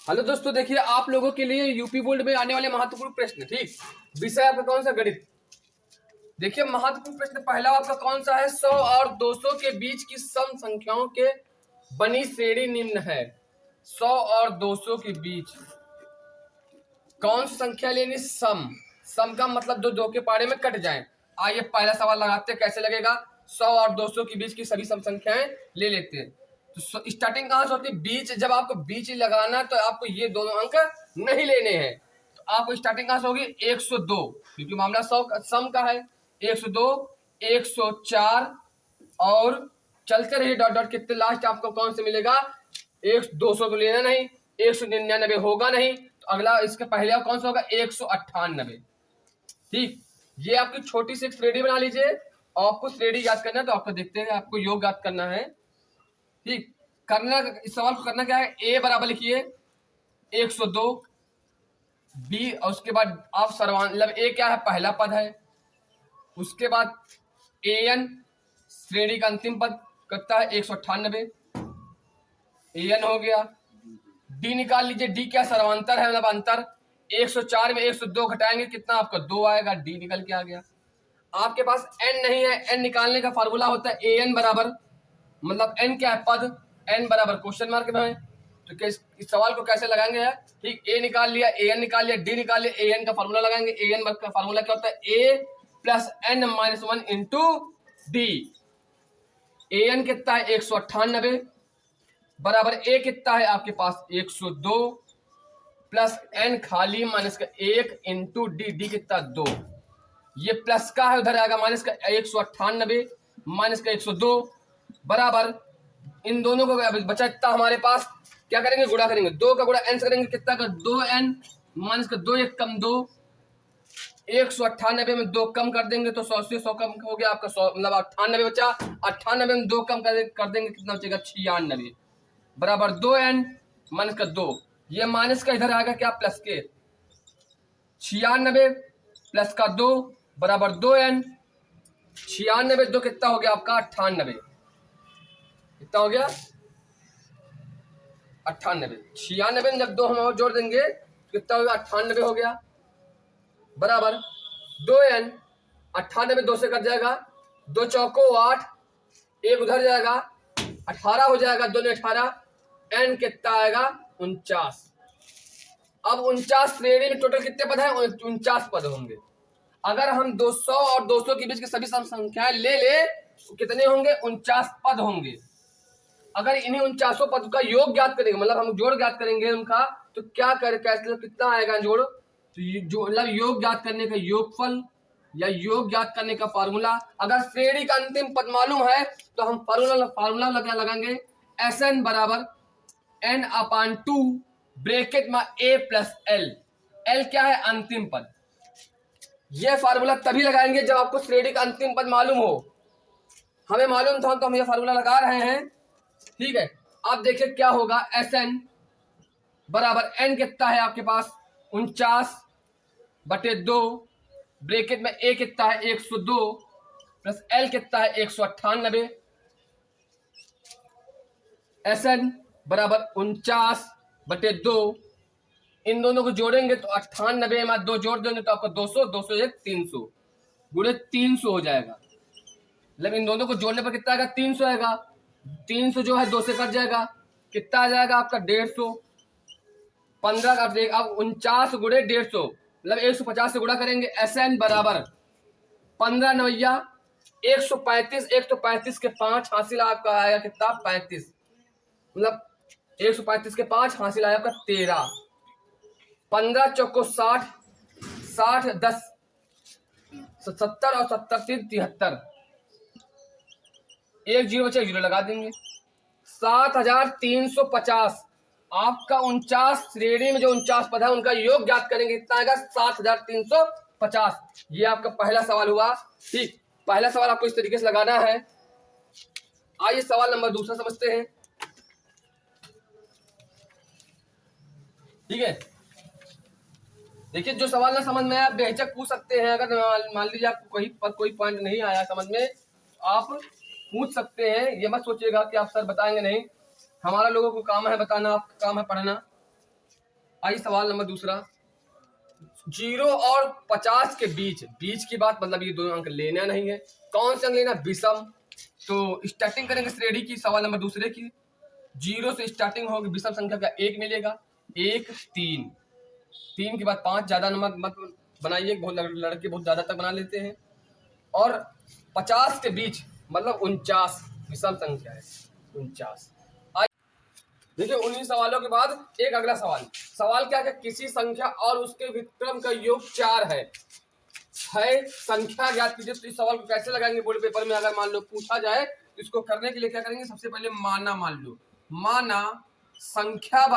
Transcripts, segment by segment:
Hello दोस्तों, देखिए आप लोगों के लिए यूपी बोर्ड में आने वाले महत्वपूर्ण प्रश्न। ठीक, विषय आपका कौन सा? गणित। देखिए महत्वपूर्ण प्रश्न पहला आपका कौन सा है? 100 और 200 के बीच की सम संख्याओं के बनी श्रेणी निम्न है। 100 और 200 के बीच कौन सी संख्या लेनी? सम। सम का मतलब जो दो के पारे में कट जाए। आइए पहला सवाल लगाते हैं, कैसे लगेगा। 100 और 200 के बीच की सभी सम संख्याएं ले लेते हैं। तो स्टार्टिंग कहां से होती है? बीच। जब आपको बीच लगाना है तो आपको ये दोनों अंक नहीं लेने हैं। तो आपको स्टार्टिंग कहां से होगी? 102, क्योंकि मामला 100 सम का है। 102, 104 और चलते रहिए डॉट डॉट, कितने लास्ट आपको कौन से मिलेगा? 200 को लेना नहीं, 199 होगा नहीं, तो अगला इसके पहले कौन सा होगा? 198। ठीक, ये आपकी छोटी सी एक श्रेणी बना लीजिए। आपको श्रेणी याद करना है तो आपको देखते हैं, आपको योग याद करना है। ठीक, करना इस सवाल को करना क्या है? ए बराबर लिखिए 102, बी और उसके बाद आप सर्वान मतलब ए क्या है? पहला पद है। उसके बाद ए एन श्रेणी का अंतिम पद करता है 198, ए एन हो गया। डी निकाल लीजिए, डी क्या? सर्वांतर है, मतलब अंतर। 104 में 102 घटाएंगे कितना? आपका 2 आएगा, डी निकल के आ गया। आपके पास एन नहीं है, एन निकालने का फार्मूला होता है ए एन बराबर, मतलब एन क्या है? पद। एन बराबर क्वेश्चन मार्क में है। तो इस सवाल को कैसे लगाएंगे है? ठीक, ए निकाल लिया, ए एन निकाल लिया, डी निकाल लिया, ए एन का फार्मूला लगाएंगे। ए एन का फार्मूला क्या होता है? A plus N minus 1 into D. A N कितना है? 198 बराबर ए कितना है आपके पास? 102 प्लस एन खाली माइनस का 1 इंटू डी। डी कितना? 2। ये प्लस का है, उधर आएगा माइनस का 198 माइनस का 102 बराबर इन दोनों को बचा इतना हमारे पास। क्या करेंगे? गुणा करेंगे। 2 का गुणा एन से करेंगे, कितना का? 2n माइनस का 2 1 कम 2। 198 में 2 कम कर देंगे तो 100 से 100 कम हो गया आपका 100, मतलब 98 बचा। 98 में 2 कम कर देंगे, कितना बचेगा? 96 बराबर 2n माइनस का 2। ये माइनस का इधर आएगा क्या? प्लस के। 96 प्लस का 2 बराबर 2n। 96 2 कितना हो गया आपका? 98। कितना हो गया? 98। 96 में जब 2 हम और जोड़ देंगे तो कितना होगा? 98 हो गया बराबर 2n। 98 2 से कट जाएगा, 2 चौको 8, एक उधर जाएगा, 18 हो जाएगा, 2 ने 18। n कितना आएगा? 49। अब 49 श्रेणी में टोटल कितने पद हैं? 49 पद होंगे। अगर हम 200 और 200 के बीच की सभी संख्याएं ले ले तो कितने होंगे? 49 पद होंगे। अगर इन्हीं 49 पद का योग ज्ञात करेंगे, मतलब हम जोड़ ज्ञात करेंगे उनका, तो क्या कर कैसे कितना आएगा जोड़? तो जो मतलब योग ज्ञात करने का योगफल या योग ज्ञात करने का फार्मूला। अगर श्रेणी का अंतिम पद मालूम है तो हम फार्मूला लगाएंगे एस एन बराबर एन अपान 2 ब्रैकेट में ए प्लस एल। एल क्या है? अंतिम पद। यह फार्मूला तभी लगाएंगे जब आपको श्रेणी का अंतिम पद मालूम हो। हमें मालूम था तो हम यह फार्मूला लगा रहे हैं। ठीक है, आप देखिए क्या होगा। एस एन बराबर एन कितना है आपके पास? 49/2 ब्रैकेट में ए कितना है? 102 प्लस एल कितना है? 198। एस एन बराबर 49/2। इन दोनों को जोड़ेंगे तो 98 में 2 जोड़ देंगे तो आपको 200, 200 1 300 गुणे 300 हो जाएगा। मतलब इन दोनों को जोड़ने पर कितना आएगा? 300 आएगा। 300 जो है 2 से कट जाएगा, कितना आ जाएगा आपका? 150। 15 का अब 49 गुणे 150 मतलब 150 से गुणा करेंगे। एस एन बराबर 15 9 135। 135 के 5 हासिल आपका आएगा कितना? 35। मतलब 135 के 5 हासिल आया आपका 13। 15 चौको 60, 60 10 70 और 70 3 73। एक जीरो बचे, जीरो लगा देंगे। 7350 आपका 49 श्रेणी में जो 49 पद है उनका योग ज्ञात करेंगे, कितना आएगा? 7350। ये आपका पहला सवाल हुआ। ठीक, पहला सवाल आपको इस तरीके से लगाना है। आइए सवाल नंबर दूसरा समझते हैं। ठीक है, देखिए जो सवाल ना समझ में आया आप बेहिचक पूछ सकते हैं। अगर मान लीजिए आपको कहीं पर कोई पॉइंट नहीं आया समझ में, आप पूछ सकते हैं। ये मत सोचिएगा कि आप सर बताएंगे नहीं। हमारा लोगों को काम है बताना, आपका काम है पढ़ना। आइए सवाल नंबर दूसरा, 0 और 50 के बीच, बीच की बात मतलब ये दोनों अंक लेना नहीं है। कौन से अंक लेना? विषम। तो स्टार्टिंग करेंगे श्रेणी की, सवाल नंबर दूसरे की। 0 से स्टार्टिंग होगी, विषम संख्या का 1 मिलेगा, 1 3, 3 के बाद 5, ज्यादा नंबर मत बनाइए, बहुत लड़के बहुत ज्यादा तक बना लेते हैं। और 50 के बीच मतलब 49 विषम संख्या है, 49। देखिए 19 सवालों के बाद एक अगला सवाल, सवाल क्या है? किसी संख्या और उसके व्युत्क्रम का योग 4 है, संख्या ज्ञात कीजिए। तो इस सवाल को कैसे लगाएंगे बोर्ड पेपर में अगर मान लो पूछा जाए तो इसको करने के लिए क्या करेंगे? सबसे पहले माना मान लो, माना संख्या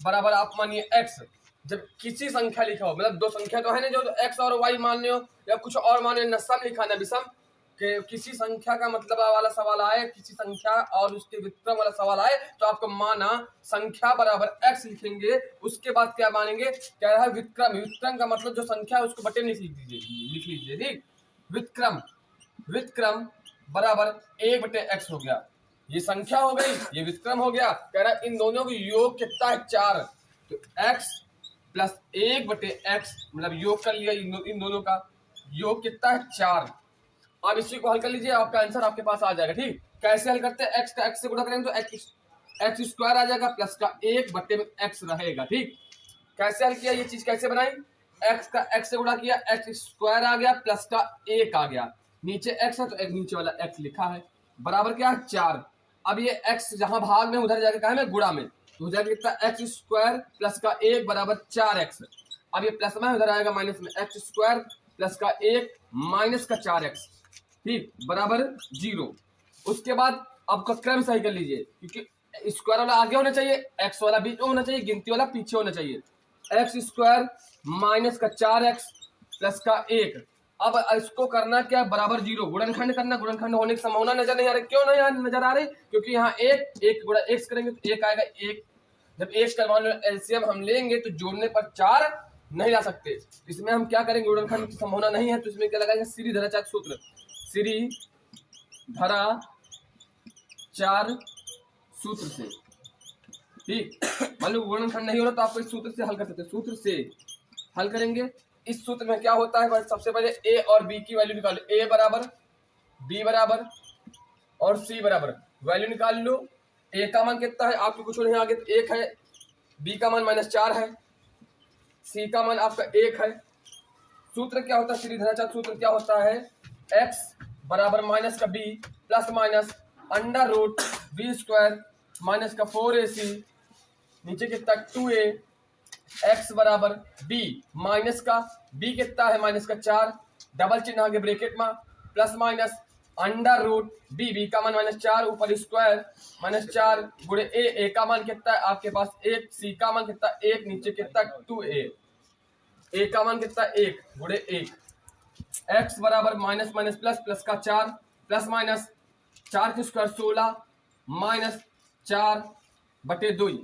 बराबर आप मानिए x। जब किसी संख्या लिखा हो, मतलब दो संख्या तो है ना, जो x और y मान लो या कुछ और मान लो, न सम लिखा ना विषम, कि किसी संख्या का मतलब वाला सवाल आए, किसी संख्या और उसके व्युत्क्रम वाला सवाल आए, तो आपको माना संख्या बराबर x लिखेंगे। उसके बाद क्या मानेंगे? क्या रहा? व्युत्क्रम। व्युत्क्रम का मतलब जो संख्या है उसको बटे में लिख लीजिए, ठीक। व्युत्क्रम बराबर 1/x हो गया, ये संख्या हो गई, ये व्युत्क्रम हो गया। कह रहा है इन दोनों का योग कितना है? 4। तो x प्लस 1/x मतलब योग कर लिया, इन दोनों का योग कितना है? 4। अब इसी को हल कर लीजिए, आपका आंसर आपके पास आ जाएगा, ठीक। कैसे हल करते हैं? x का x से गुणा करेंगे तो x स्क्वायर आ जाएगा, प्लस का 1/x रहेगा, ठीक। कैसे हल किया? ये चीज कैसे बनाई? x का x से गुणा किया, x स्क्वायर आ गया, प्लस का 1 आ गया, नीचे x है तो एक नीचे वाला x लिखा है, बराबर क्या है? 4। अब ये x जहां भाग में उधर जाके कहा है गुणा में, तो हो जाएगा कितना? x स्क्वायर प्लस का 1 बराबर 4x। अब ये प्लस में उधर आएगा माइनस में, x स्क्वायर प्लस का 1 माइनस का 4x, ठीक, बराबर 0। उसके बाद आपका क्रम सही कर लीजिए, क्योंकि स्क्वायर वाला आगे होना चाहिए, x वाला बीच में होना चाहिए, गिनती वाला पीछे होना चाहिए। x स्क्वायर माइनस का 4x प्लस का 1। अब इसको करना क्या? बराबर 0, गुणनखंड करना। गुणनखंड होने की संभावना नजर नहीं आ रही। क्यों नहीं नजर आ रही? क्योंकि यहाँ 1 गुणा x करेंगे तो 1 आएगा, 1। जब 1 का मान लो एलसीएम हम लेंगे तो जोड़ने पर 4 नहीं ला सकते। इसमें हम क्या करेंगे? गुणनखंड की संभावना नहीं है तो इसमें क्या लगाएंगे? श्रीधराचार्य सूत्र, श्रीधराचार्य सूत्र से, ठीक। मान लो गुणनखंड नहीं हो रहा तो आपको इस सूत्र से हल कर सकते हैं, सूत्र से हल करेंगे। इस सूत्र में क्या होता है? सबसे पहले a और b की वैल्यू निकालो, a बराबर, b बराबर और c बराबर, वैल्यू निकाल लो। a का मान कितना है? आपको कुछ नहीं आगे तो 1 है, b का मान -4 है, c का मान आपका 1 है। सूत्र क्या होता है? श्रीधराचार्य सूत्र क्या होता है? x बराबर माइनस का b plus minus under root b square minus का 4ac, नीचे कितना? 2a, x बराबर b माइनस का b कितना है? माइनस का 4, डबल चिन्ह आगे ब्रैकेट में, plus minus under root b का मान -4 ऊपर स्क्वायर -4 गुणे a का मान कितना है आपके पास? 1, c का मान कितना? 1, नीचे कितना? 2a, a का मान कितना? 1 गुणे 1। x बराबर माइनस माइनस प्लस, प्लस का 4 प्लस माइनस 4 की स्क्वायर 16 माइनस 4/2।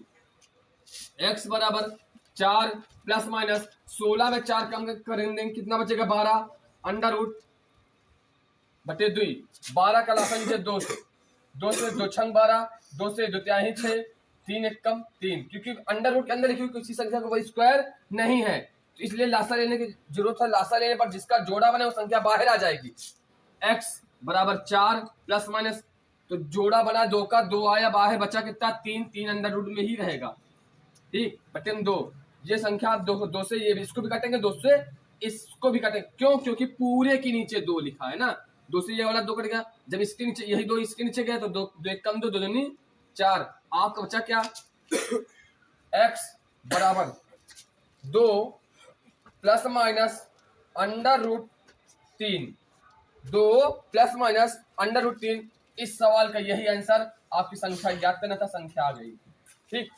x बराबर 4 प्लस माइनस 16 में 4 कम करेंगे कितना बचेगा? 12 अंडर रूट बटे 2, 12 का लासा नीचे 2 से 2 छंग 12, 2 से 2 तिहाई 6, 3 एक कम 3, क्योंकि अंडर रूट के अंदर लिखी हुई किसी संख्या को वही स्क्वायर नहीं है तो इसलिए लासा लेने की जरूरत है। लासा लेने पर जिसका जोड़ा बने वो संख्या बाहर आ जाएगी। x बराबर 4 प्लस माइनस, तो जोड़ा बना 2 का, 2 आया बाहर, बचा कितना? 3, 3 अंडर रूट में ही रहेगा, ठीक, बटे 2। ये संख्या 2 से ये इसको भी काटेंगे, 2 से इसको भी काटेंगे। क्यों? क्योंकि पूरे के नीचे 2 लिखा है ना, 2 से ये वाला 2 कट गया, जब इसके नीचे यही 2 इसके नीचे गया तो 2 एक कम 2 दूनी 4, आपका बचा क्या? x बराबर 2 plus minus under root 3, 2 plus minus under root 3। इस सवाल का यही आंसर, आपकी संख्या ज्ञात करना था, संख्या आ गई, ठीक।